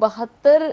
72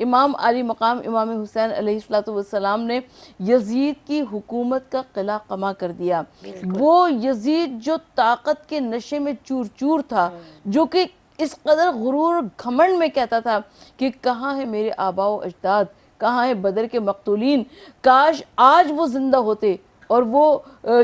امام علی مقام امام حسین علیہ السلام نے یزید کی حکومت کا قلع قمع کر دیا. وہ یزید جو طاقت کے نشے میں چور چور تھا، جو کہ اس قدر غرور گھمنڈ میں کہتا تھا کہ کہاں ہے میرے آباء و اجداد، کہاں ہے بدر کے مقتولین، کاش آج وہ زندہ ہوتے. اور وہ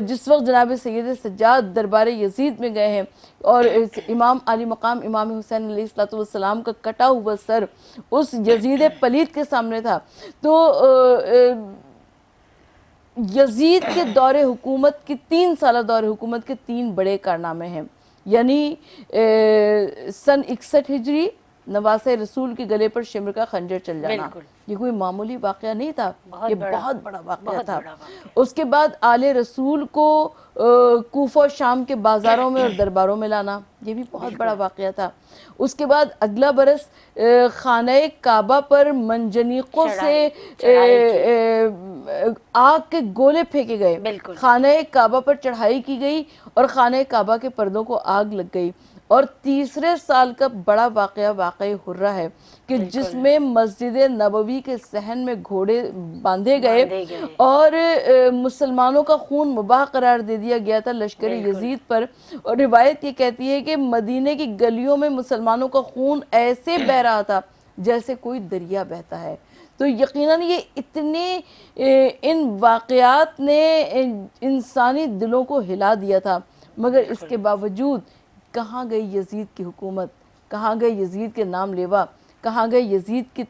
جس وقت جناب سید سجاد دربار یزید میں گئے ہیں اور امام علی مقام امام حسین علیہ السلام کا کٹا ہوا سر اس یزید پلید کے سامنے تھا، تو یزید کے دور حکومت کی 3 سالہ دور حکومت کے 3 بڑے کارنامے ہیں. یعنی سن 61 ہجری نواسہ رسول کے گلے پر شمر کا خنجر چل جانا، یہ کوئی معمولی واقعہ نہیں تھا، یہ بہت بڑا واقعہ تھا. اس کے بعد آل رسول کو کوفہ و شام کے بازاروں میں اور درباروں میں لانا، یہ بھی بہت بڑا واقعہ تھا. اس کے بعد اگلا برس خانہ کعبہ پر منجنیقوں سے آگ کے گولے پھینکے گئے، خانہ کعبہ پر چڑھائی کی گئی اور خانہ کعبہ کے پردوں کو آگ لگ گئی. اور تیسرے سال کا بڑا واقعہ واقع حرہ ہے کہ جس میں مسجد نبوی کے صحن میں گھوڑے باندھے گئے اور مسلمانوں کا خون مباح قرار دے دیا گیا تھا لشکر یزید پر. اور روایت یہ کہتی ہے کہ مدینے کی گلیوں میں مسلمانوں کا خون ایسے بہہ رہا تھا جیسے کوئی دریا بہتا ہے. تو یقیناً یہ اتنے ان واقعات نے انسانی دلوں کو ہلا دیا تھا، مگر اس کے باوجود کہاں گئی یزید کی حکومت، کہاں گئی یزید کے نام لیوا، کہاں گئی یزید کی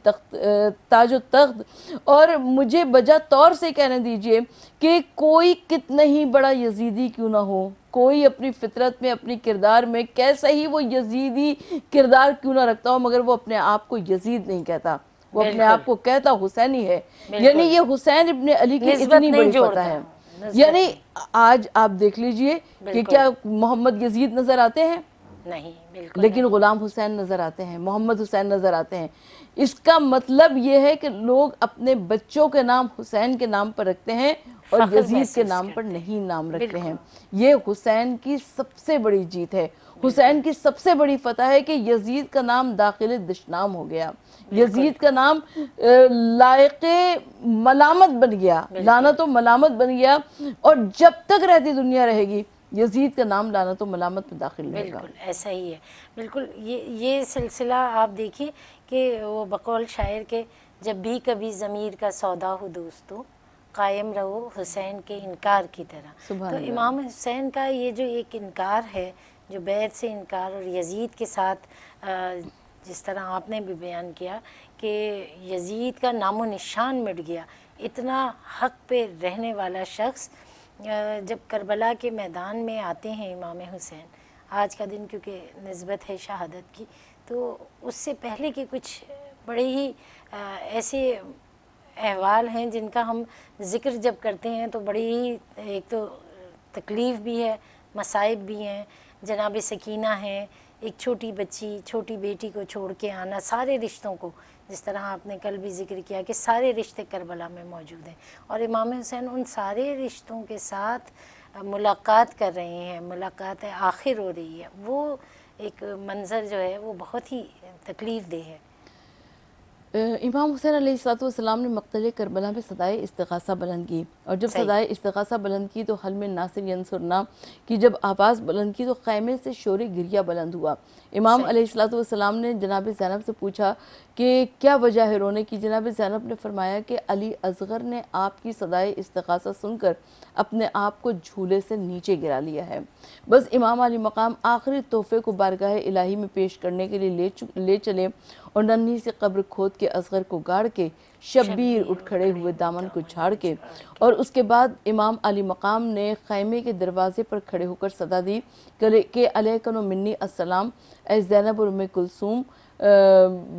تاج و تخت. اور مجھے بجا طور سے کہنے دیجئے کہ کوئی کتنا ہی بڑا یزیدی کیوں نہ ہو، کوئی اپنی فطرت میں اپنی کردار میں کیسا ہی وہ یزیدی کردار کیوں نہ رکھتا ہو، مگر وہ اپنے آپ کو یزید نہیں کہتا، وہ اپنے آپ کو کہتا حسینی ہے. یعنی یہ حسین ابن علی کی اتنی بڑی فتح ہے. یعنی آج آپ دیکھ لیجئے کہ کیا محمد یزید نظر آتے ہیں؟ نہیں، بالکل. لیکن غلام حسین نظر آتے ہیں، محمد حسین نظر آتے ہیں. اس کا مطلب یہ ہے کہ لوگ اپنے بچوں کے نام حسین کے نام پر رکھتے ہیں اور یزید کے نام پر نہیں نام رکھتے ہیں. یہ حسین کی سب سے بڑی جیت ہے، حسین کی سب سے بڑی فتح ہے کہ یزید کا نام داخل دشنام ہو گیا، یزید کا نام لائق ملامت بن گیا، لعنت و ملامت بن گیا. اور جب تک رہتی دنیا رہے گی یزید کا نام لعنت و ملامت میں داخل رہے گا. بالکل ایسا ہی ہے. بالکل یہ سلسلہ آپ دیکھیں کہ وہ بقول شاعر کے جب بھی کبھی ضمیر کا سودا ہو دوستو قائم رہو حسین کے انکار کی طرح. تو امام حسین کا یہ جو ایک انکار ہے، جو بیعت سے انکار اور یزید کے ساتھ جس طرح آپ نے بھی بیان کیا کہ یزید کا نام و نشان مٹ گیا، اتنا حق پہ رہنے والا شخص جب کربلا کے میدان میں آتے ہیں امام حسین، آج کا دن کیونکہ نسبت ہے شہادت کی، تو اس سے پہلے کے کچھ بڑے ہی ایسے احوال ہیں جن کا ہم ذکر جب کرتے ہیں تو بڑی ہی ایک تو تکلیف بھی ہے، مصائب بھی ہیں. جناب سکینہ ہیں، ایک چھوٹی بچی، چھوٹی بیٹی کو چھوڑ کے آنا، سارے رشتوں کو، جس طرح آپ نے کل بھی ذکر کیا کہ سارے رشتے کربلا میں موجود ہیں، اور امام حسین ان سارے رشتوں کے ساتھ ملاقات کر رہے ہیں، ملاقات آخر ہو رہی ہے. وہ ایک منظر جو ہے وہ بہت ہی تکلیف دہ ہے. امام حسین علیہ السلام نے مقتل کربلا میں صدائے استغاثہ بلند کی، اور جب صدائے استغاثہ بلند کی تو حل میں ناصر ینصرنا کی جب آواز بلند کی تو خیمے سے شور گریہ بلند ہوا. امام علیہ السلام نے جناب زینب سے پوچھا کہ کیا وجہ ہے رونے کی. جناب زینب نے فرمایا کہ علی اصغر نے آپ کی صدائے استغاثہ سن کر اپنے آپ کو جھولے سے نیچے گرا لیا ہے. بس امام علی مقام آخری تحفے کو بارگاہ الہی میں پیش کرنے کے لیے لے چلے اور ننھی سی قبر کھود کے اصغر کو گاڑ کے شبیر اٹھ کھڑے ہوئے دامن کو جھاڑ کے، اور اس کے بعد امام علی مقام نے خیمے کے دروازے پر کھڑے ہو کر صدا دی کہ علیکن و منی السلام، اے زینب اور ام کلثوم،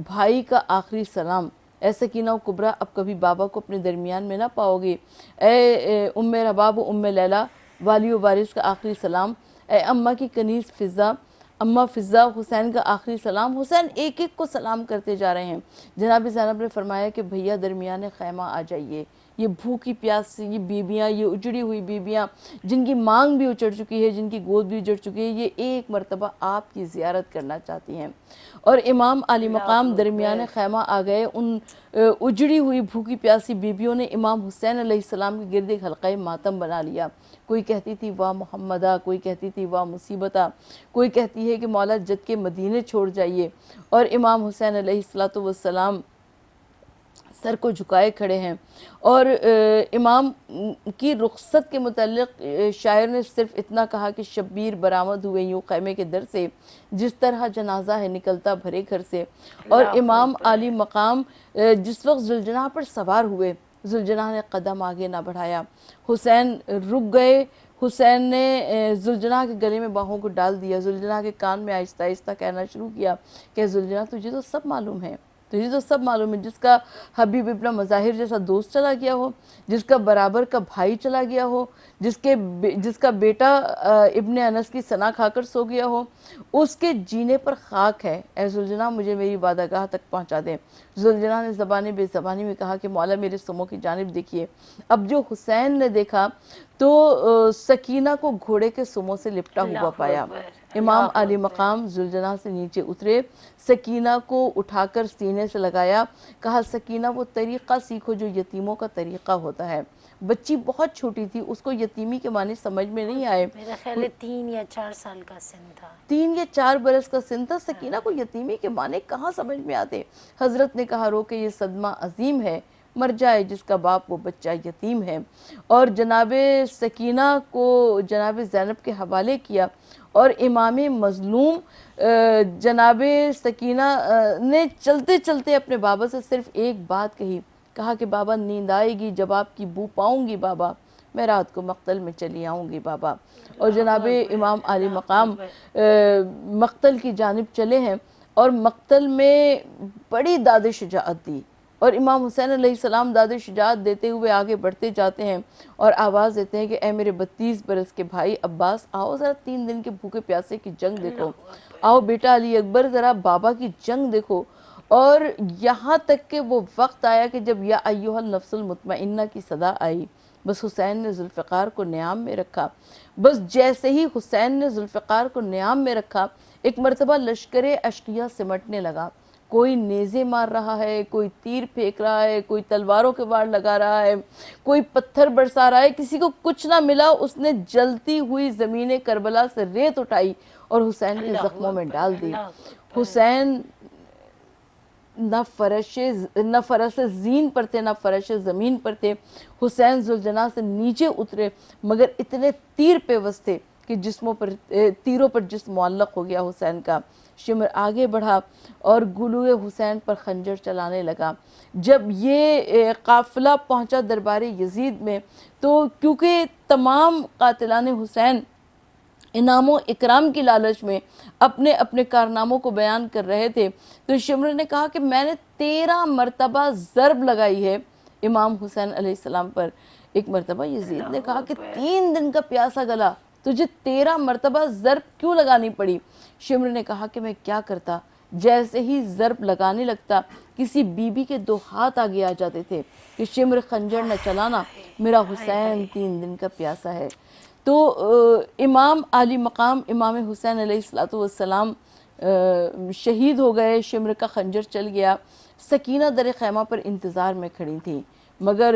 بھائی کا آخری سلام. اے سکینہ و کبریٰ، اب کبھی بابا کو اپنے درمیان میں نہ پاؤ گے. اے ام رباب و ام لیلہ، والی و وارث کا آخری سلام. اے اماں کی کنیز فضہ، اماں فضہ، حسین کا آخری سلام. حسین ایک ایک کو سلام کرتے جا رہے ہیں. جناب زینب نے فرمایا کہ بھیا درمیان خیمہ آ جائیے، یہ بھوکی پیاسی یہ بیبیاں، یہ اجڑی ہوئی بیبیاں جن کی مانگ بھی اجڑ چکی ہے، جن کی گود بھی اجڑ چکی ہے، یہ ایک مرتبہ آپ کی زیارت کرنا چاہتی ہیں۔ اور امام علی مقام درمیان خیمہ آ گئے۔ ان اجڑی ہوئی بھوکی پیاسی بیبیوں نے امام حسین علیہ السلام کے گرد ایک حلقہ ماتم بنا لیا۔ کوئی کہتی تھی واہ محمدہ، کوئی کہتی تھی واہ مصیبتہ، کوئی کہتی ہے کہ مولا جد کے مدینے چھوڑ جائیے، اور امام حسین علیہ السلام سر کو جھکائے کھڑے ہیں۔ اور امام کی رخصت کے متعلق شاعر نے صرف اتنا کہا کہ شبیر برآمد ہوئے یوں خیمے کے در سے، جس طرح جنازہ ہے نکلتا بھرے گھر سے۔ اور امام علی مقام جس وقت ذوالجناح پر سوار ہوئے، ذوالجناح نے قدم آگے نہ بڑھایا، حسین رک گئے۔ حسین نے ذوالجناح کے گلے میں باہوں کو ڈال دیا، ذوالجناح کے کان میں آہستہ آہستہ کہنا شروع کیا کہ ذوالجناح تجھے تو سب معلوم ہے، تجھے تو سب معلوم ہے، جس کا حبیب ابن مظاہر جیسا دوست چلا گیا ہو، جس کا برابر کا بھائی چلا گیا ہو، جس کا بیٹا ابن انس کی ثنا کھا کر سو گیا ہو، اس کے جینے پر خاک ہے، اے ذوالجناح مجھے میری وعدہ گاہ تک پہنچا دیں۔ ذوالجناح نے زبان بے زبانی میں کہا کہ مولا میرے سموں کی جانب دیکھیے۔ اب جو حسین نے دیکھا تو سکینہ کو گھوڑے کے سموں سے لپٹا ہوا پایا۔ امام علی مقام ذوالجناح سے نیچے اترے، سکینہ کو اٹھا کر سینے سے لگایا، کہا سکینہ وہ طریقہ سیکھو جو یتیموں کا طریقہ ہوتا ہے۔ بچی بہت چھوٹی تھی، اس کو یتیمی کے معنی سمجھ میں نہیں آئے۔ میرا خیال ہے 3 یا 4 سال کا سن تھا، 3 یا 4 برس کا سن تھا۔ سکینہ کو یتیمی کے معنی کہاں سمجھ میں آتے۔ حضرت نے کہا رو کہ یہ صدمہ عظیم ہے، مر جائے جس کا باپ وہ بچہ یتیم ہے۔ اور جناب سکینہ کو جناب زینب کے حوالے کیا، اور امام مظلوم جناب سکینہ نے چلتے چلتے اپنے بابا سے صرف ایک بات کہا کہ بابا نیند آئے گی جب آپ کی بو پاؤں گی بابا، میں رات کو مقتل میں چلی آؤں گی بابا۔ اور جناب امام علی مقام مقتل کی جانب چلے ہیں، اور مقتل میں بڑی داد شجاعت دی، اور امام حسین علیہ السلام داد شجاعت دیتے ہوئے آگے بڑھتے جاتے ہیں اور آواز دیتے ہیں کہ اے میرے 32 برس کے بھائی عباس، آؤ ذرا 3 دن کے بھوکے پیاسے کی جنگ دیکھو، آؤ بیٹا علی اکبر ذرا بابا کی جنگ دیکھو۔ اور یہاں تک کہ وہ وقت آیا کہ جب یا ایھا النفس المطمئنہ کی صدا آئی، بس حسین نے ذوالفقار کو نیام میں رکھا۔ بس جیسے ہی حسین نے ذوالفقار کو نیام میں رکھا، ایک مرتبہ لشکر اشقیہ سمٹنے لگا۔ کوئی نیزے مار رہا ہے، کوئی تیر پھینک رہا ہے، کوئی تلواروں کے وار لگا رہا ہے، کوئی پتھر برسا رہا ہے، کسی کو کچھ نہ ملا۔ اس نے جلتی ہوئی زمین کربلا سے ریت اٹھائی اور حسین کے زخموں میں ڈال دی۔ حسین نہ فرش زین پر تھے، نہ فرش زمین پر تھے۔ حسین ذوالجناح سے نیچے اترے، مگر اتنے تیر پیوست تھے کہ تیروں پر جسم معلق ہو گیا حسین کا۔ شمر آگے بڑھا اور گلوئے حسین پر خنجر چلانے لگا۔ جب یہ قافلہ پہنچا دربار یزید میں، تو کیونکہ تمام قاتلان حسین انعام و اکرام کی لالچ میں اپنے اپنے کارناموں کو بیان کر رہے تھے، تو شمر نے کہا کہ میں نے 13 مرتبہ ضرب لگائی ہے امام حسین علیہ السلام پر۔ ایک مرتبہ یزید نے کہا کہ 3 دن کا پیاسا گلا، تجھے 13 مرتبہ ضرب کیوں لگانی پڑی؟ شمر نے کہا کہ میں کیا کرتا، جیسے ہی ضرب لگانے لگتا کسی بی بی کے 2 ہاتھ آگے آ جاتے تھے کہ شمر خنجر نہ چلانا، میرا حسین 3 دن کا پیاسا ہے۔ تو امام علی مقام امام حسین علیہ السلام شہید ہو گئے، شمر کا خنجر چل گیا۔ سکینہ در خیمہ پر انتظار میں کھڑی تھی، مگر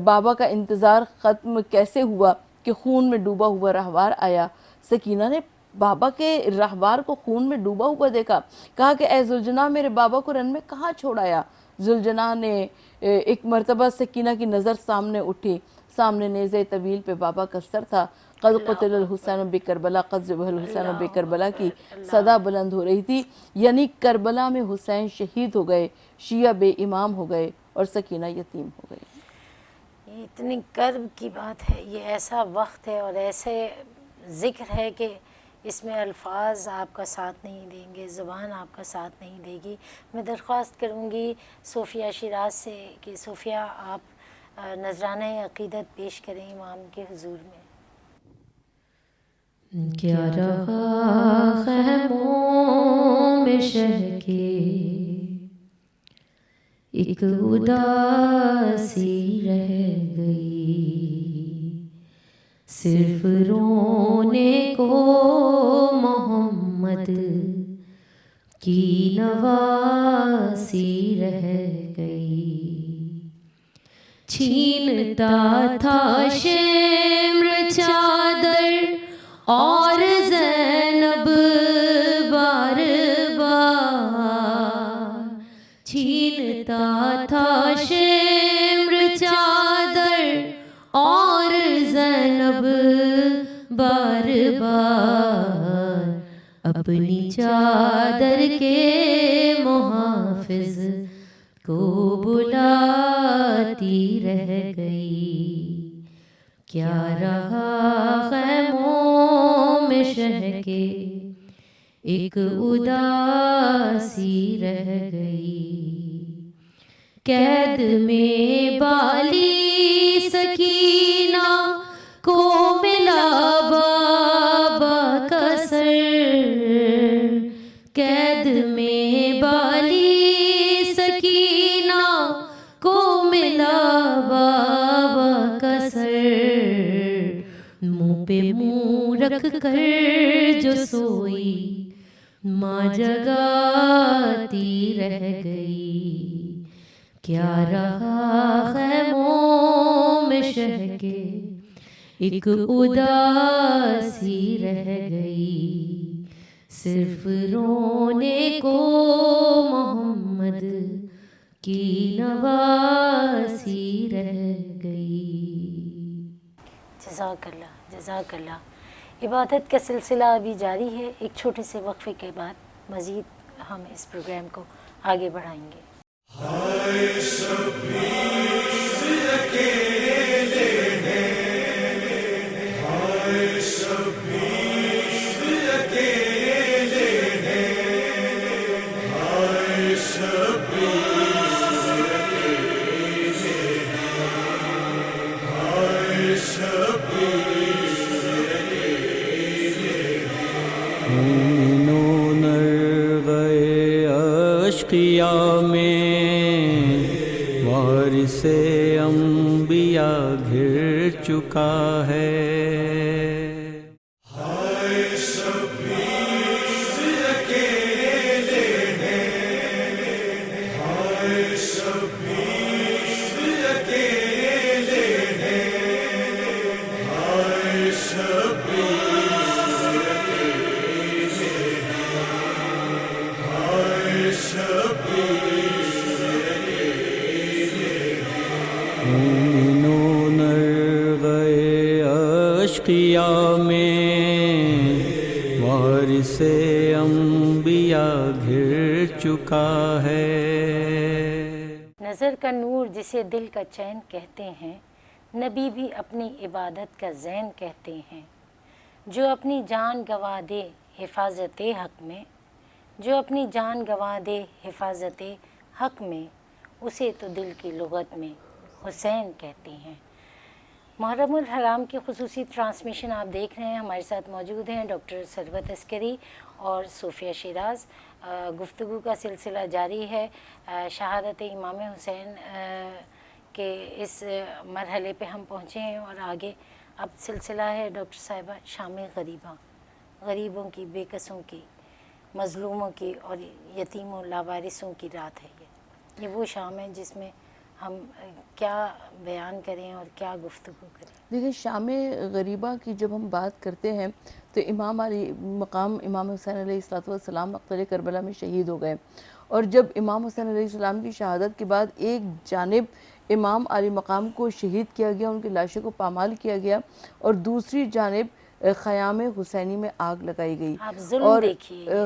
بابا کا انتظار ختم کیسے ہوا کہ خون میں ڈوبا ہوا رہوار آیا۔ سکینہ نے بابا کے رہوار کو خون میں ڈوبا ہوا دیکھا، کہا کہ اے ذوالجناح میرے بابا کو رن میں کہاں چھوڑ آیا؟ ذوالجناح نے ایک مرتبہ سکینہ کی نظر سامنے اٹھی، سامنے نیزے طویل پہ بابا کا سر تھا۔ قد قتل الحسین بکربلا، قد ذبح الحسین بکربلا کی صدا بلند ہو رہی تھی، یعنی کربلا میں حسین شہید ہو گئے، شیعہ بے امام ہو گئے اور سکینہ یتیم ہو گئی۔ یہ اتنی کرب کی بات ہے، یہ ایسا وقت ہے اور ایسے ذکر ہے کہ اس میں الفاظ آپ کا ساتھ نہیں دیں گے، زبان آپ کا ساتھ نہیں دے گی۔ میں درخواست کروں گی صوفیہ شیراز سے کہ صوفیہ آپ نذرانہ عقیدت پیش کریں امام کے حضور میں۔ کیا رہا خیموں میں شہ کی ایک اداسی رہ صرف رونے کو محمد کی نواسی رہ گئی. چھینتا تھا شمر چادر اور زینب بار بار. چھینتا تھا شمر چادر اور زینب بار بار. اپنی چادر کے محافظ کو بلاتی رہ گئی. کیا رہا خیموں میں شہ کے ایک اداسی رہ گئی. قید میں بالی سکینہ کو ملا بابا کا سر. قید میں بالی سکینہ کو ملا بابا کا سر. منہ پہ منہ رکھ کر جو سوئی ماں جگاتی رہ گئی. کیا رہا خیموں میں شہ کے ایک اداسی رہ گئی. صرف رونے کو محمد کی نواسی رہ گئی. جزاک اللہ، جزاک اللہ. عبادت کا سلسلہ ابھی جاری ہے. ایک چھوٹے سے وقفے کے بعد مزید ہم اس پروگرام کو آگے بڑھائیں گے. مومنون گئے اشقیا میں وارث انبیاء گھر چکا ہے. مومنون گئے اشقیا میں وارث انبیاء گھر چکا ہے. نظر کا نور جسے دل کا چین کہتے ہیں، نبی بھی اپنی عبادت کا زین کہتے ہیں. جو اپنی جان گوا دے حفاظت حق میں، جو اپنی جان گوا دے حفاظت حق میں، اسے تو دل کی لغت میں حسین کہتے ہیں. محرم الحرام کی خصوصی ٹرانسمیشن آپ دیکھ رہے ہیں. ہمارے ساتھ موجود ہیں ڈاکٹر ثروت عسکری اور صوفیہ شیراز. گفتگو کا سلسلہ جاری ہے. شہادت امام حسین کے اس مرحلے پہ ہم پہنچے ہیں اور آگے اب سلسلہ ہے ڈاکٹر صاحبہ شام غریباں، غریبوں کی، بے کسوں کی، مظلوموں کی اور یتیم و لاوارثوں کی رات ہے. یہ وہ شام ہے جس میں ہم کیا بیان کریں اور کیا گفتگو کریں. دیکھیں، شام غریبہ کی جب ہم بات کرتے ہیں تو امام علی مقام امام حسین علیہ السلام مقتل کربلا میں شہید ہو گئے. اور جب امام حسین علیہ السلام کی شہادت کے بعد ایک جانب امام علی مقام کو شہید کیا گیا، ان کی لاشوں کو پامال کیا گیا، اور دوسری جانب خیام حسینی میں آگ لگائی گئی. اور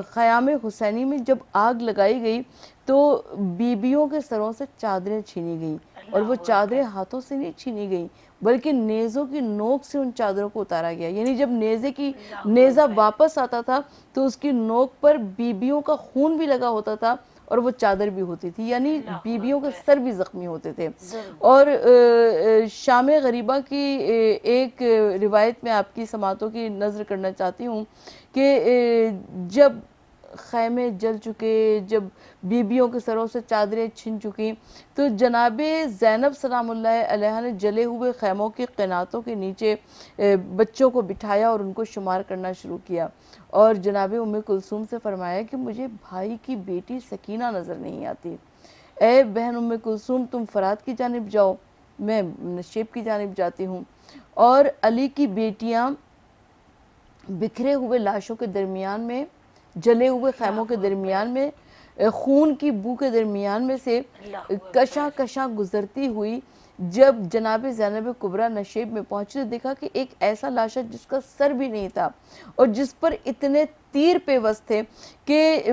خیام حسینی میں جب آگ لگائی گئی تو بیبیوں کے سروں سے چادریں چھینی گئیں، اور وہ چادریں ہاتھوں سے نہیں چھینی گئیں بلکہ نیزوں کی نوک سے ان چادروں کو اتارا گیا. یعنی جب نیزہ واپس آتا تھا تو اس کی نوک پر بیبیوں کا خون بھی لگا ہوتا تھا اور وہ چادر بھی ہوتی تھی، یعنی بیبیوں کے سر بھی زخمی ہوتے تھے. اور شام غریبہ کی ایک روایت میں آپ کی سماعتوں کی نظر کرنا چاہتی ہوں کہ جب خیمے جل چکے، جب بیبیوں کے سروں سے چادریں چھن چکی، تو جناب زینب سلام اللہ علیہ نے جلے ہوئے خیموں کی قناتوں کے نیچے بچوں کو بٹھایا اور ان کو شمار کرنا شروع کیا، اور جناب ام کلثوم سے فرمایا کہ مجھے بھائی کی بیٹی سکینہ نظر نہیں آتی، اے بہن ام کلثوم تم فرات کی جانب جاؤ، میں نشیب کی جانب جاتی ہوں۔ اور علی کی بیٹیاں بکھرے ہوئے لاشوں کے درمیان میں، جلے ہوئے خیموں کے درمیان میں، خون کی بو کے درمیان میں سے کشاں کشاں گزرتی ہوئی جب جناب زینب کبریٰ نشیب میں پہنچی تو دیکھا کہ ایک ایسا لاش ہے جس کا سر بھی نہیں تھا اور جس پر اتنے تیر پیوست تھے کہ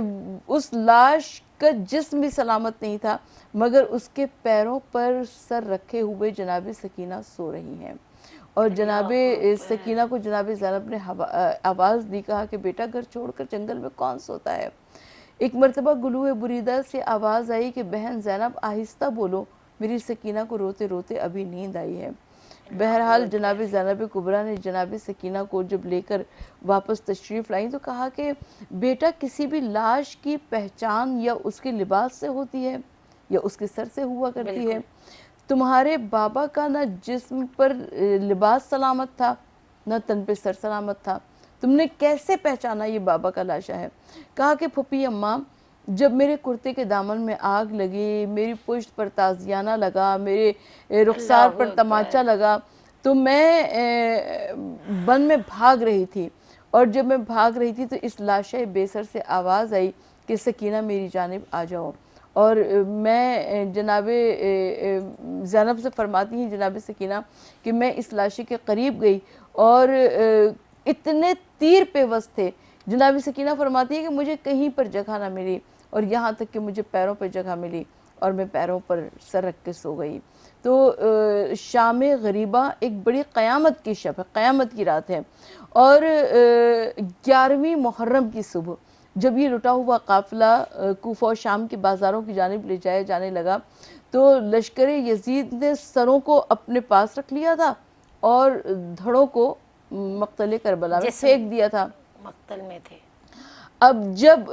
اس لاش کا جسم بھی سلامت نہیں تھا، مگر اس کے پیروں پر سر رکھے ہوئے جناب سکینہ سو رہی ہیں۔ اور جناب سکینہ کو جناب زینب نے آواز دی، کہا کہ بیٹا گھر چھوڑ کر جنگل میں کون سوتا ہے؟ ایک مرتبہ گلوئے بریدہ سے آواز آئی کہ بہن زینب آہستہ بولو، میری سکینہ کو روتے روتے ابھی نیند آئی ہے۔ بہرحال جناب زینب کبریٰ نے جناب سکینہ کو جب لے کر واپس تشریف لائیں تو کہا کہ بیٹا کسی بھی لاش کی پہچان یا اس کے لباس سے ہوتی ہے یا اس کے سر سے ہوا کرتی ہے؟ تمہارے بابا کا نہ جسم پر لباس سلامت تھا نہ تن پہ سر سلامت تھا، تم نے کیسے پہچانا یہ بابا کا لاشا ہے؟ کہا کہ پھپھی اماں جب میرے کرتے کے دامن میں آگ لگی، میری پشت پر تازیانہ لگا، میرے رخسار پر تماچا لگا تو میں بن میں بھاگ رہی تھی، اور جب میں بھاگ رہی تھی تو اس لاشے بے سر سے آواز آئی کہ سکینہ میری جانب آ جاؤ، اور میں جناب زینب سے فرماتی ہیں جناب سکینہ کہ میں اس لاشے کے قریب گئی اور اتنے تیر پیوست تھے، جناب سکینہ فرماتی ہے کہ مجھے کہیں پر جگہ نہ ملی اور یہاں تک کہ مجھے پیروں پر جگہ ملی اور میں پیروں پر سر رکھ کے سو گئی۔ تو شام غریبہ ایک بڑی قیامت کی شب ہے، قیامت کی رات ہے، اور 11ویں محرم کی صبح جب یہ لٹا ہوا قافلہ کوفہ و شام کے بازاروں کی جانب لے جایا جانے لگا تو لشکر یزید نے سروں کو اپنے پاس رکھ لیا تھا اور دھڑوں کو مقتل کربلا میں پھینک دیا تھا۔ مقتل میں تھے۔ اب جب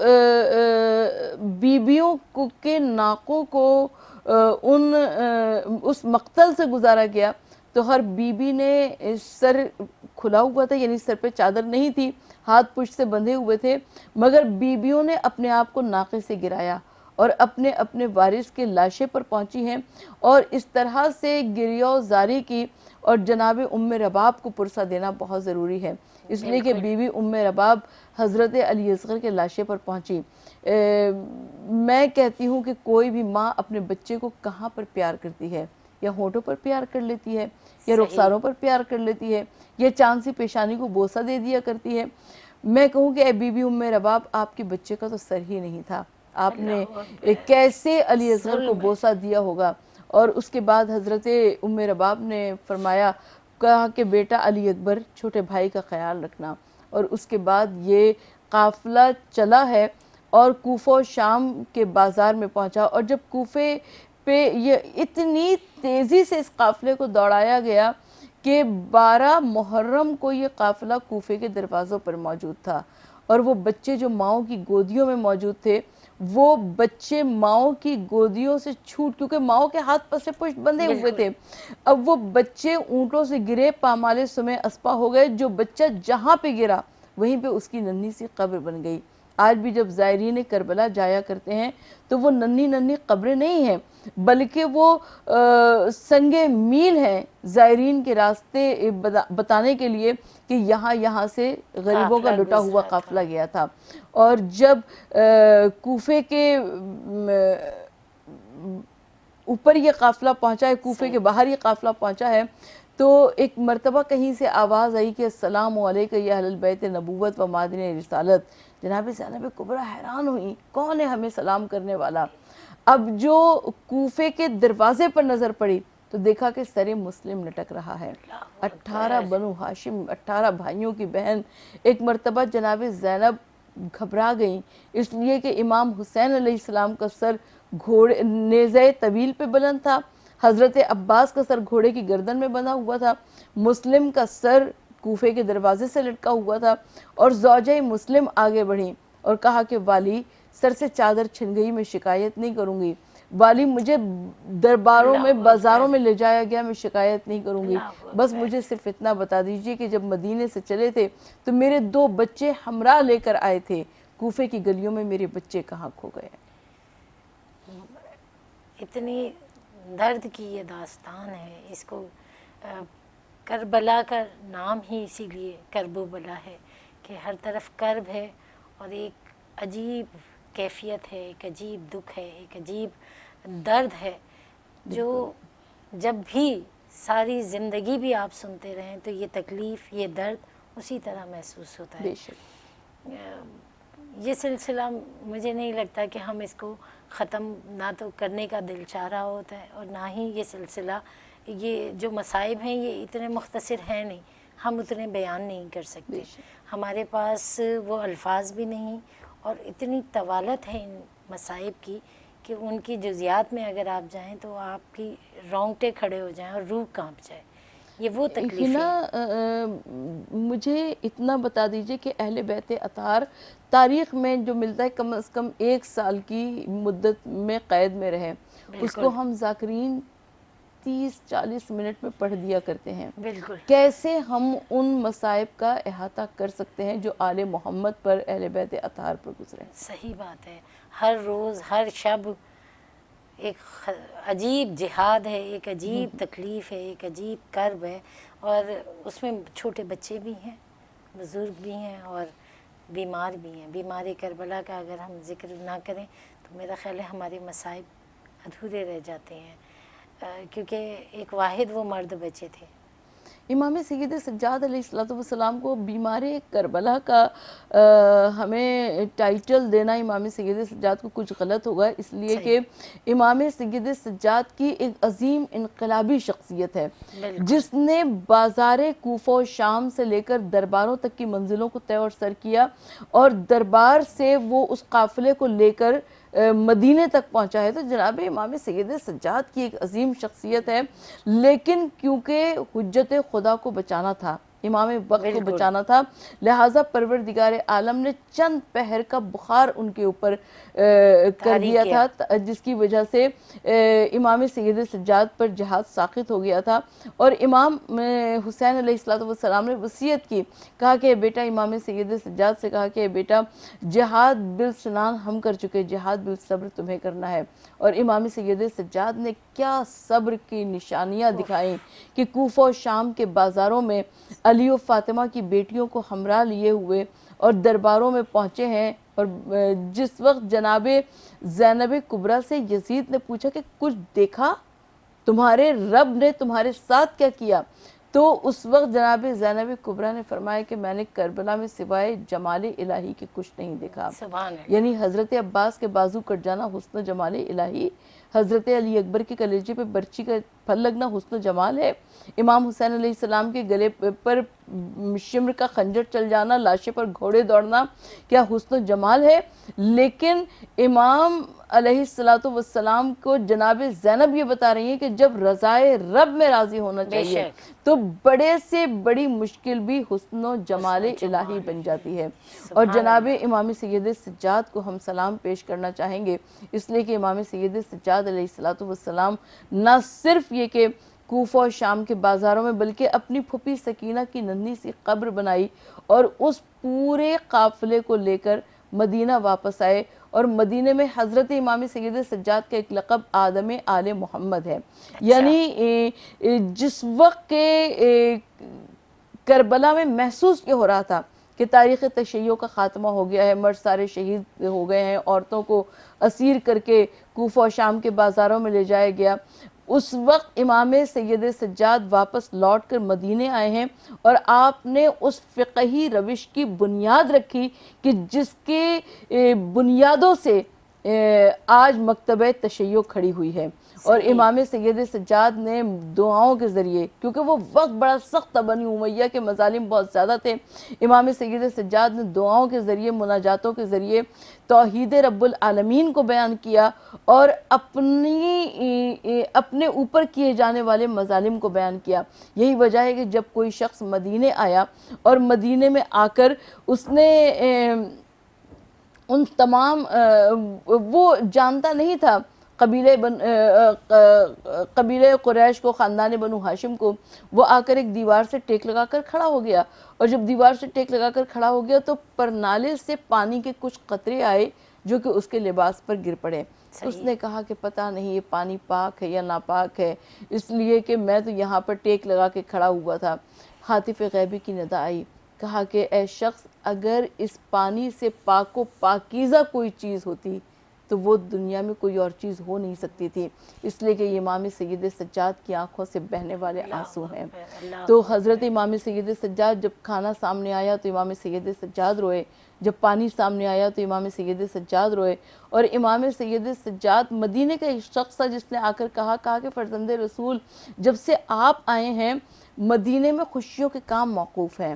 بیبیوں کے ناکوں کو اس مقتل سے گزارا گیا تو ہر بیوی نے سر کھلا ہوا تھا، یعنی سر پہ چادر نہیں تھی، ہاتھ پشت سے بندھے ہوئے تھے، مگر بیویوں نے اپنے آپ کو ناقے سے گرایا اور اپنے اپنے وارث کے لاشے پر پہنچی ہیں اور اس طرح سے گریہ و زاری کی، اور جناب ام رباب کو پرسہ دینا بہت ضروری ہے، اس لیے کہ بیوی ام رباب حضرت علی اصغر کے لاشے پر پہنچی۔ میں کہتی ہوں کہ کوئی بھی ماں اپنے بچے کو کہاں پر پیار کرتی ہے، یا ہونٹوں پر پیار کر لیتی ہے، یا رخساروں پر پیار کر لیتی ہے، یا چاند سی پیشانی کو بوسہ دے دیا کرتی ہے۔ میں کہوں کہ اے بی بی ام رباب، آپ کے بچے کا تو سر ہی نہیں تھا، آپ نے کیسے علی اصغر کو بوسہ دیا ہوگا؟ اور اس کے بعد حضرت ام رباب نے فرمایا، کہا کہ بیٹا علی اکبر چھوٹے بھائی کا خیال رکھنا، اور اس کے بعد یہ قافلہ چلا ہے اور کوفہ و شام کے بازار میں پہنچا، اور جب کوفے پہ یہ اتنی تیزی سے اس قافلے کو دوڑایا گیا کہ 12 محرم کو یہ قافلہ کوفے کے دروازوں پر موجود تھا، اور وہ بچے جو ماؤں کی گودیوں میں موجود تھے وہ بچے ماؤں کی گودیوں سے چھوٹ، کیونکہ ماؤں کے ہاتھ پس سے پشت بندھے ہوئے تھے، اب وہ بچے اونٹوں سے گرے، پامالے سمے اسپا ہو گئے، جو بچہ جہاں پہ گرا وہیں پہ اس کی ننھی سی قبر بن گئی۔ آج بھی جب زائرین کربلا جایا کرتے ہیں تو وہ ننھی ننھی قبریں نہیں ہیں، بلکہ وہ سنگ میل ہیں زائرین کے راستے بتانے کے لیے کہ یہاں سے غریبوں کا لٹا ہوا قافلہ گیا تھا۔ اور جب کوفے کے اوپر یہ قافلہ پہنچا ہے، کوفے کے باہر یہ قافلہ پہنچا ہے، تو ایک مرتبہ کہیں سے آواز آئی کہ السلام علیکم یا اہل البیت نبوت و معادن رسالت۔ جناب زینب کبریٰ حیران ہوئی، کون ہے ہمیں سلام کرنے والا؟ اب جو کوفے کے دروازے پر نظر پڑی تو دیکھا کہ سر مسلم لٹک رہا ہے، 18 بنو ہاشم، 18 بھائیوں کی بہن۔ ایک مرتبہ جناب زینب گھبرا گئیں، اس لیے کہ امام حسین علیہ السلام کا سر گھوڑے نیزہ طویل پہ بلند تھا، حضرت عباس کا سر گھوڑے کی گردن میں بندھا ہوا تھا، مسلم کا سر کوفے کے دروازے سے لٹکا ہوا تھا، اور زوجہ مسلم آگے بڑھیں اور کہا کہ والی سر سے چادر چھن گئی، میں شکایت نہیں کروں گی، والی مجھے درباروں میں بازاروں میں لے جایا گیا، میں شکایت نہیں کروں گی، بس مجھے صرف اتنا بتا دیجئے کہ جب مدینے سے چلے تھے تو میرے 2 بچے ہمراہ لے کر آئے تھے، کوفے کی گلیوں میں میرے بچے کہاں کھو گئے؟ اتنی درد کی یہ داستان ہے، اس کو کربلا کا نام ہی اسی لیے کرب و بلا ہے کہ ہر طرف کرب ہے اور ایک عجیب کیفیت ہے، ایک عجیب دکھ ہے، ایک عجیب درد ہے جو جب بھی ساری زندگی بھی آپ سنتے رہیں تو یہ تکلیف، یہ درد اسی طرح محسوس ہوتا ہے۔ بے شک یہ سلسلہ مجھے نہیں لگتا کہ ہم اس کو ختم نہ تو کرنے کا دل چاہ رہا ہوتا ہے اور نہ ہی یہ سلسلہ، یہ جو مصائب ہیں یہ اتنے مختصر ہیں نہیں، ہم اتنے بیان نہیں کر سکتے، ہمارے پاس وہ الفاظ بھی نہیں، اور اتنی طوالت ہے ان مصائب کی کہ ان کی جزیات میں اگر آپ جائیں تو آپ کی رونگٹے کھڑے ہو جائیں اور روح کانپ جائے۔ یہ وہ تکلیفیں ہیں۔ مجھے اتنا بتا دیجئے کہ اہل بیت اطہار تاریخ میں جو ملتا ہے کم از کم 1 سال کی مدت میں قید میں رہے، اس کو ہم ذاکرین 30-40 منٹ میں پڑھ دیا کرتے ہیں۔ بالکل کیسے ہم ان مصائب کا احاطہ کر سکتے ہیں جو آل محمد پر، اہل بیت اطہار پر گزرے؟ صحیح بات ہے، ہر روز ہر شب ایک عجیب جہاد ہے، ایک عجیب تکلیف ہے، ایک عجیب کرب ہے، اور اس میں چھوٹے بچے بھی ہیں، بزرگ بھی ہیں اور بیمار بھی ہیں۔ بیمار کربلا کا اگر ہم ذکر نہ کریں تو میرا خیال ہے ہمارے مصائب ادھورے رہ جاتے ہیں، کیونکہ ایک واحد وہ مرد بچے تھے۔ امام سید سجاد علیہ السلام کو بیمار کربلا کا ہمیں ٹائٹل دینا امام سید سجاد کو کچھ غلط ہوگا، اس لیے کہ امام سید سجاد کی ایک عظیم انقلابی شخصیت ہے جس نے بازار کوفہ و شام سے لے کر درباروں تک کی منزلوں کو طے اور سر کیا، اور دربار سے وہ اس قافلے کو لے کر مدینے تک پہنچا ہے۔ تو جناب امام سید سجاد کی ایک عظیم شخصیت ہے، لیکن کیونکہ حجت خدا کو بچانا تھا، امام وقت کو بچانا تھا، لہٰذا پروردگار عالم نے چند پہر کا بخار ان کے اوپر کر دیا تھا، جس کی وجہ سے امام سید سجاد پر جہاد ساقط ہو گیا تھا، اور امام حسین علیہ السلام نے وصیت کی، کہا کہ بیٹا، امام سید سجاد سے کہا کہ بیٹا جہاد بالسنان ہم کر چکے، جہاد بالصبر تمہیں کرنا ہے۔ اور امام سید سجاد نے کیا صبر کی نشانیاں دکھائیں کہ کوفہ و شام کے بازاروں میں علی و فاطمہ کی بیٹیوں کو ہمراہ لیے ہوئے اور درباروں میں پہنچے ہیں، اور جس وقت جناب زینب کبریٰ سے یزید نے پوچھا کہ کچھ دیکھا، تمہارے رب نے تمہارے ساتھ کیا کیا، تو اس وقت جناب زینب کبریٰ نے فرمایا کہ میں نے کربلا میں سوائے جمال الہی کے کچھ نہیں دیکھا۔ یعنی حضرت عباس کے بازو کٹ جانا حسن و جمال الہی، حضرت علی اکبر کے کلیجے پہ برچی کا پھل لگنا حسن و جمال ہے، امام حسین علیہ السلام کے گلے پر شمر کا خنجر چل جانا، لاشے پر گھوڑے دوڑنا کیا حسن و جمال ہے۔ لیکن امام علیہ السلام کو جناب زینب یہ بتا رہی ہیں کہ جب رضائے رب میں راضی ہونا چاہیے تو بڑے سے بڑی مشکل بھی حسن و جمال الہی بن جاتی ہے۔ اور جناب امام سید سجاد کو ہم سلام پیش کرنا چاہیں گے، اس لیے کہ امام سید سجاد علیہ السلام نہ صرف یہ کہ کوفہ و شام کے بازاروں میں، بلکہ اپنی پھوپھی سکینہ کی ننھی سی قبر بنائی اور اس پورے قافلے کو لے کر مدینہ واپس آئے، اور مدینے میں حضرت امام سید سجاد کا ایک لقب آدم آل محمد ہے۔ یعنی جس وقت کے کربلا میں محسوس یہ ہو رہا تھا کہ تاریخ تشیع کا خاتمہ ہو گیا ہے، مرد سارے شہید ہو گئے ہیں، عورتوں کو اسیر کر کے کوفہ و شام کے بازاروں میں لے جایا گیا، اس وقت امام سید سجاد واپس لوٹ کر مدینے آئے ہیں، اور آپ نے اس فقہی روش کی بنیاد رکھی کہ جس کے بنیادوں سے آج مکتبہ تشیع کھڑی ہوئی ہے۔ اور امام سید سجاد نے دعاؤں کے ذریعے، کیونکہ وہ وقت بڑا سخت تھا، بنی امیہ کے مظالم بہت زیادہ تھے، امام سید سجاد نے دعاؤں کے ذریعے، مناجاتوں کے ذریعے توحید رب العالمین کو بیان کیا، اور اپنے اوپر کیے جانے والے مظالم کو بیان کیا۔ یہی وجہ ہے کہ جب کوئی شخص مدینے آیا اور مدینے میں آ کر اس نے ان تمام وہ جانتا نہیں تھا قبیلے قریش کو، خاندان بنو ہاشم کو. وہ آ کر ایک دیوار سے ٹیک لگا کر کھڑا ہو گیا، اور جب دیوار سے ٹیک لگا کر کھڑا ہو گیا تو پرنالے سے پانی کے کچھ قطرے آئے جو کہ اس کے لباس پر گر پڑے. اس نے کہا کہ پتہ نہیں یہ پانی پاک ہے یا ناپاک ہے، اس لیے کہ میں تو یہاں پر ٹیک لگا کے کھڑا ہوا تھا. ہاتف غیبی کی ندا آئی، کہا کہ اے شخص، اگر اس پانی سے پاک و پاکیزہ کوئی چیز ہوتی تو وہ دنیا میں کوئی اور چیز ہو نہیں سکتی تھی، اس لیے کہ امام سید سجاد کی آنکھوں سے بہنے والے آنسو ہیں. تو حضرت امام سید سجاد جب کھانا سامنے آیا تو امام سید سجاد روئے، جب پانی سامنے آیا تو امام سید سجاد روئے. اور امام سید سجاد مدینے کا ایک شخص تھا جس نے آ کر کہا کہ فرزند رسول، جب سے آپ آئے ہیں مدینے میں خوشیوں کے کام موقوف ہیں،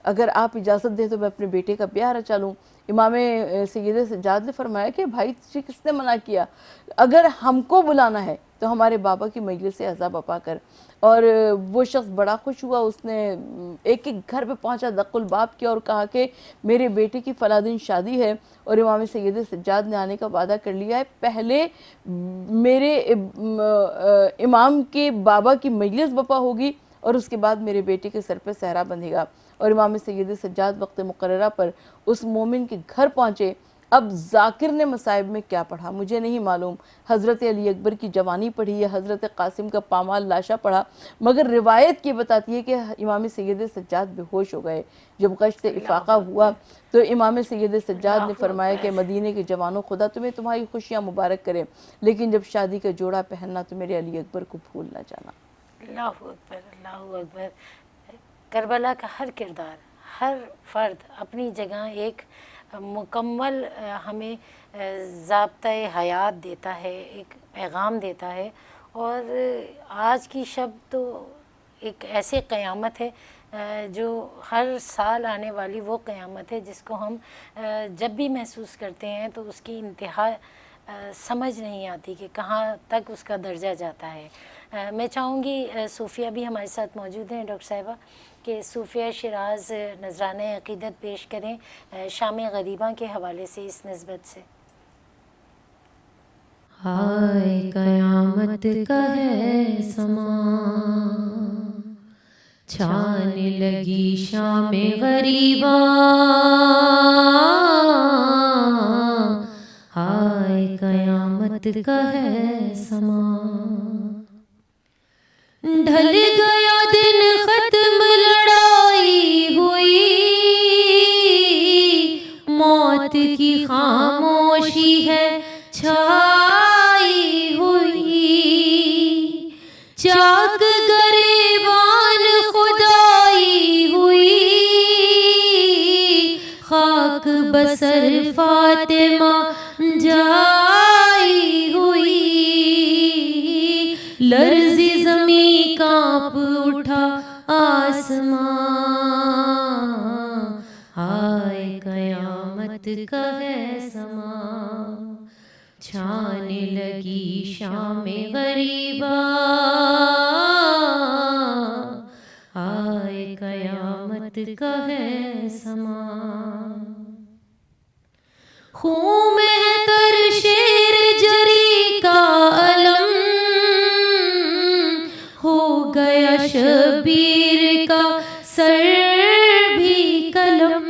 اگر آپ اجازت دیں تو میں اپنے بیٹے کا بیاہ رچا لوں. امام سید سجاد نے فرمایا کہ بھائی تجھے کس نے منع کیا؟ اگر ہم کو بلانا ہے تو ہمارے بابا کی مجلس سے عذاب اپا کر. اور وہ شخص بڑا خوش ہوا، اس نے ایک ایک گھر پہ پہنچا، دق الباب کیا اور کہا کہ میرے بیٹے کی فلاں دن شادی ہے اور امام سید سجاد نے آنے کا وعدہ کر لیا ہے، پہلے میرے امام کے بابا کی مجلس بپا ہوگی اور اس کے بعد میرے بیٹے کے سر پہ صحرا بندھے گا. اور امام سید سجاد وقت مقررہ پر اس مومن کے گھر پہنچے. اب ذاکر نے مصائب میں کیا پڑھا مجھے نہیں معلوم، حضرت علی اکبر کی جوانی پڑھی یا حضرت قاسم کا پامال لاشا پڑھا، مگر روایت کی بتاتی ہے کہ امام سید سجاد بے ہوش ہو گئے. جب غشت افاقہ ہوا تو امام سید سجاد نے فرمایا کہ مدینے کے جوانوں، خدا تمہیں تمہاری خوشیاں مبارک کرے، لیکن جب شادی کا جوڑا پہننا تو میرے علی اکبر کو بھول نہ جانا. اللہ اکبر، اللہ اکبر. کربلا کا ہر کردار، ہر فرد اپنی جگہ ایک مکمل ہمیں ضابطۂ حیات دیتا ہے، ایک پیغام دیتا ہے. اور آج کی شب تو ایک ایسے قیامت ہے جو ہر سال آنے والی وہ قیامت ہے جس کو ہم جب بھی محسوس کرتے ہیں تو اس کی انتہا سمجھ نہیں آتی کہ کہاں تک اس کا درجہ جاتا ہے. میں چاہوں گی صوفیہ بھی ہمارے ساتھ موجود ہیں ڈاکٹر صاحبہ، کہ صوفیہ شیراز نذرانہ عقیدت پیش کریں شام غریباں کے حوالے سے اس نسبت سے. ہائے قیامت کا ہے سما، چھانے لگی شام غریباں، ہائے قیامت کا ہے سما. ڈھل گیا دن ختم لڑائی ہوئی، موت کی خاموشی ہے چھائی ہوئی، چاک گریبان خدائی ہوئی، خاک بسر فاطمہ جائی ہوئی، لرزی زمیں کانپ اٹھا آسمان، ہائے قیامت کا ہے سما، چھانے لگی شام غریباں، ہائے قیامت کا ہے سما. خون میں تر شیر جری کا علم، ہو گیا شبیر کا سر بھی قلم،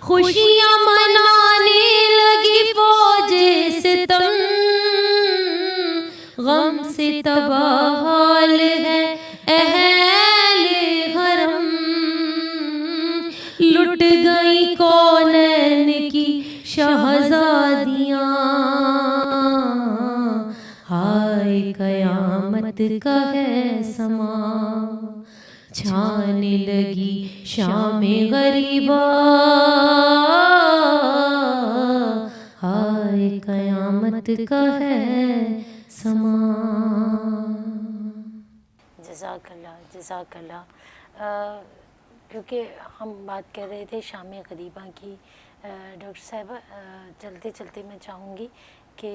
خوشیاں منانے لگی فوج ستم، غم سے تباہ حال ہے اہل حرم، لٹ گئی کونین کی شہزادیاں، ہائے قیامت کا ہے سما، چھانے لگی شام غریباں، ہائے قیامت کا ہے سما. جزاک اللہ، جزاک اللہ. کیونکہ ہم بات کر رہے تھے شام غریباں کی، ڈاکٹر صاحبہ چلتے چلتے میں چاہوں گی کہ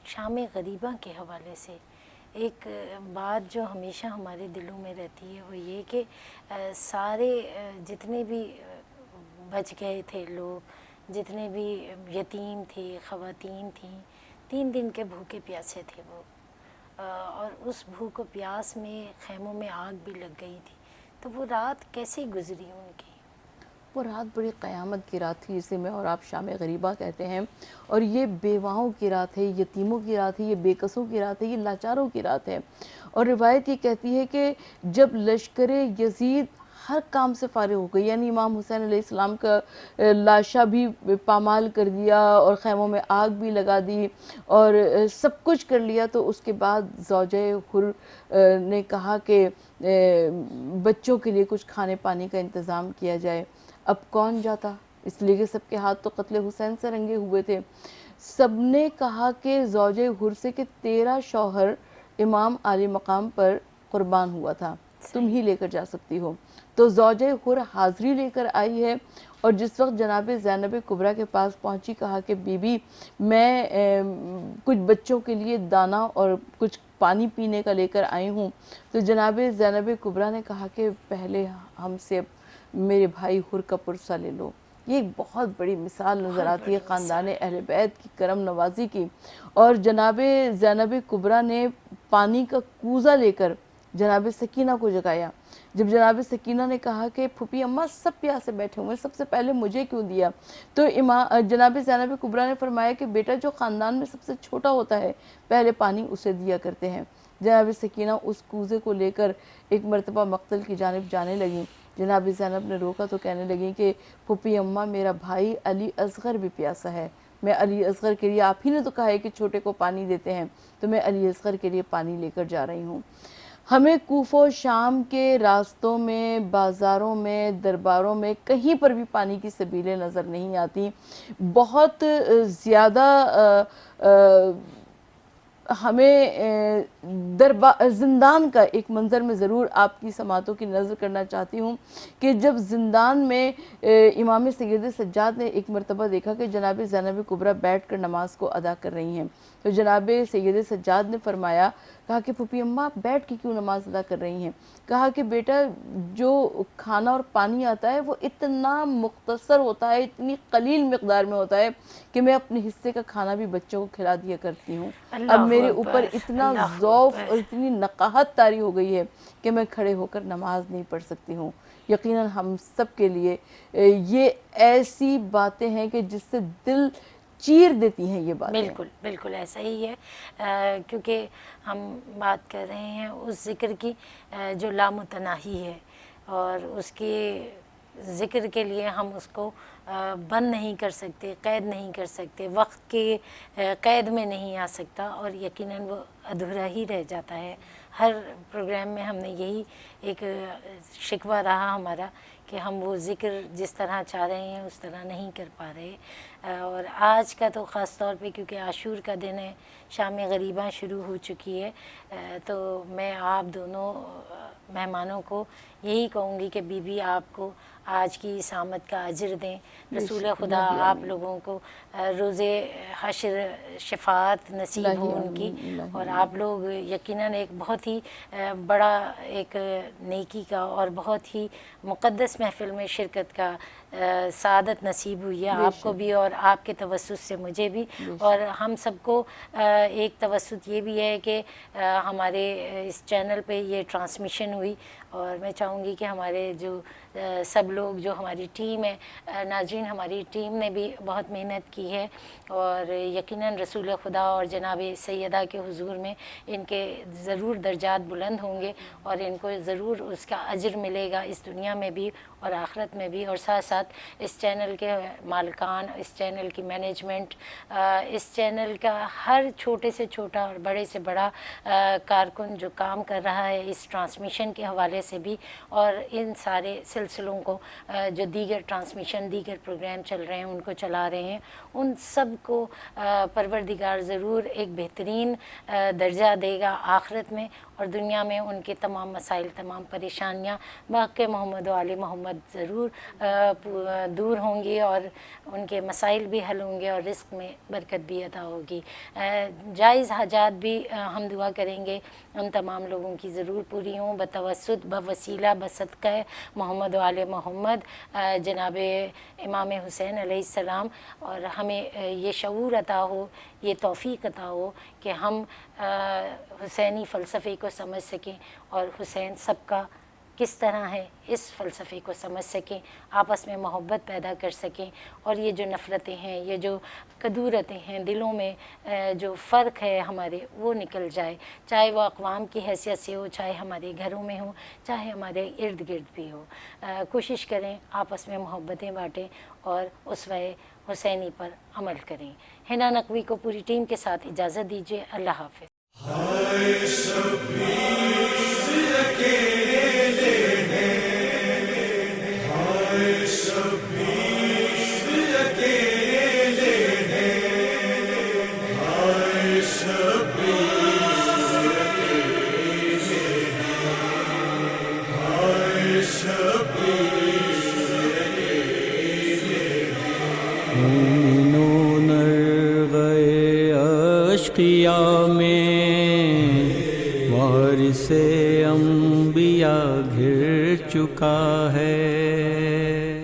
شام غریباں کے حوالے سے ایک بات جو ہمیشہ ہمارے دلوں میں رہتی ہے وہ یہ کہ سارے جتنے بھی بچ گئے تھے لوگ جتنے بھی یتیم تھے، خواتین تھیں، 3 دن کے بھوکے پیاسے تھے وہ، اور اس بھوک و پیاس میں خیموں میں آگ بھی لگ گئی تھی. تو وہ رات کیسے گزری ان کی؟ وہ رات بڑی قیامت کی رات تھی، جسے میں اور آپ شام غریبہ کہتے ہیں، اور یہ بیواؤں کی رات ہے، یتیموں کی رات ہے، یہ بے کسوں کی رات ہے، یہ لاچاروں کی رات ہے. اور روایت یہ کہتی ہے کہ جب لشکر یزید ہر کام سے فارغ ہو گئی، یعنی امام حسین علیہ السلام کا لاشا بھی پامال کر دیا اور خیموں میں آگ بھی لگا دی اور سب کچھ کر لیا، تو اس کے بعد زوجہ حر نے کہا کہ بچوں کے لیے کچھ کھانے پانی کا انتظام کیا جائے. اب کون جاتا، اس لیے کہ سب کے ہاتھ تو قتل حسین سے رنگے ہوئے تھے. سب نے کہا کہ زوجہ حر سے کہ تیرا شوہر امام عالی مقام پر قربان ہوا تھا، تم ہی لے کر جا سکتی ہو. تو زوجہ حر حاضری لے کر آئی ہے، اور جس وقت جناب زینب کبریٰ کے پاس پہنچی، کہا کہ بی بی میں کچھ بچوں کے لیے دانہ اور کچھ پانی پینے کا لے کر آئی ہوں. تو جناب زینب کبریٰ نے کہا کہ پہلے ہم سے میرے بھائی حر کا پرسہ لے لو. یہ ایک بہت بڑی مثال نظر آتی ہے خاندان اہل بیت کی کرم نوازی کی. اور جناب زینب کبریٰ نے پانی کا کوزہ لے کر جناب سکینہ کو جگایا. جب جناب سکینہ نے کہا کہ پھوپھی اماں سب پیاسے بیٹھے ہوئے، سب سے پہلے مجھے کیوں دیا، تو جناب زینب کبریٰ نے فرمایا کہ بیٹا جو خاندان میں سب سے چھوٹا ہوتا ہے پہلے پانی اسے دیا کرتے ہیں. جناب سکینہ اس کوزے کو لے کر ایک مرتبہ مقتل کی جانب جانے لگیں. جناب زینب نے روکا تو کہنے لگیں کہ پھوپھی اماں میرا بھائی علی اصغر بھی پیاسا ہے، میں علی اصغر کے لیے، آپ ہی نے تو کہا ہے کہ چھوٹے کو پانی دیتے ہیں، تو میں علی اصغر کے لیے پانی لے کر جا رہی ہوں. ہمیں کوفہ و شام کے راستوں میں، بازاروں میں، درباروں میں کہیں پر بھی پانی کی سبیلیں نظر نہیں آتی. بہت زیادہ ہمیں زندان کا ایک منظر میں ضرور آپ کی سماعتوں کی نظر کرنا چاہتی ہوں کہ جب زندان میں امام سید سجاد نے ایک مرتبہ دیکھا کہ جناب زینب کبریٰ بیٹھ کر نماز کو ادا کر رہی ہیں، تو جناب سید سجاد نے فرمایا، کہا کہ پھوپھی اماں آپ بیٹھ کے کیوں نماز ادا کر رہی ہیں؟ کہا کہ بیٹا جو کھانا اور پانی آتا ہے وہ اتنا مختصر ہوتا ہے، اتنی قلیل مقدار میں ہوتا ہے کہ میں اپنے حصے کا کھانا بھی بچوں کو کھلا دیا کرتی ہوں. اب میرے اوپر اتنا ذوف اور اتنی نقاہت طاری ہو گئی ہے کہ میں کھڑے ہو کر نماز نہیں پڑھ سکتی ہوں. یقیناً ہم سب کے لیے یہ ایسی باتیں ہیں کہ جس سے دل چیر دیتی ہیں یہ باتیں. بالکل بالکل ایسا ہی ہے، کیونکہ ہم بات کر رہے ہیں اس ذکر کی جو لامتناہی ہے، اور اس کے ذکر کے لیے ہم اس کو بند نہیں کر سکتے، قید نہیں کر سکتے، وقت کے قید میں نہیں آ سکتا، اور یقیناً وہ ادھورا ہی رہ جاتا ہے. ہر پروگرام میں ہم نے یہی ایک شکوہ رہا ہمارا کہ ہم وہ ذکر جس طرح چاہ رہے ہیں اس طرح نہیں کر پا رہے. اور آج کا تو خاص طور پہ کیونکہ عاشور کا دن ہے، شام غریبہ شروع ہو چکی ہے، تو میں آپ دونوں مہمانوں کو یہی کہوں گی کہ بی بی آپ کو آج کی اس آمد کا اجر دیں. رسول خدا آپ لوگوں کو روز حشر شفاعت نصیب ہو ان کی، اور آپ لوگ یقیناً ایک بہت ہی بڑا ایک نیکی کا اور بہت ہی مقدس محفل میں شرکت کا سعادت نصیب ہوئی ہے آپ کو بھی، اور آپ کے توسط سے مجھے بھی. اور ہم سب کو ایک توسط یہ بھی ہے کہ ہمارے اس چینل پہ یہ ٹرانسمیشن ہوئی، اور میں چاہوں گی کہ ہمارے جو سب لوگ جو ہماری ٹیم ہے، ناظرین ہماری ٹیم نے بھی بہت محنت کی ہے، اور یقیناً رسول خدا اور جناب سیدہ کے حضور میں ان کے ضرور درجات بلند ہوں گے، اور ان کو ضرور اس کا اجر ملے گا اس دنیا میں بھی اور آخرت میں بھی. اور ساتھ ساتھ اس چینل کے مالکان، اس چینل کی مینجمنٹ، اس چینل کا ہر چھوٹے سے چھوٹا اور بڑے سے بڑا کارکن جو کام کر رہا ہے اس ٹرانسمیشن کے حوالے سے بھی، اور ان سارے سلسلوں کو جو دیگر ٹرانسمیشن دیگر پروگرام چل رہے ہیں ان کو چلا رہے ہیں، ان سب کو پروردگار ضرور ایک بہترین درجہ دے گا آخرت میں، اور دنیا میں ان کے تمام مسائل، تمام پریشانیاں بحق محمد و آل محمد ضرور دور ہوں گی، اور ان کے مسائل بھی حل ہوں گے، اور رزق میں برکت بھی عطا ہوگی۔ جائز حاجات بھی ہم دعا کریں گے ان تمام لوگوں کی ضرور پوری ہوں، بتوسط، بوسیلہ، بصدقہ محمد و آل محمد جناب امام حسین علیہ السلام، اور ہمیں یہ شعور عطا ہو، یہ توفیق عطا ہو کہ ہم حسینی فلسفے کو سمجھ سکیں، اور حسین سب کا کس طرح ہے اس فلسفے کو سمجھ سکیں، آپس میں محبت پیدا کر سکیں، اور یہ جو نفرتیں ہیں، یہ جو کدورتیں ہیں دلوں میں، جو فرق ہے ہمارے، وہ نکل جائے، چاہے وہ اقوام کی حیثیت سے ہو، چاہے ہمارے گھروں میں ہو، چاہے ہمارے ارد گرد بھی ہو۔ کوشش کریں آپس میں محبتیں بانٹیں اور اسوہ حسینی پر عمل کریں۔ حنا نقوی کو پوری ٹیم کے ساتھ اجازت دیجیے، اللہ حافظ۔ مومنون گئے اشقیا میں، وارث انبیاء گھر چکا ہے۔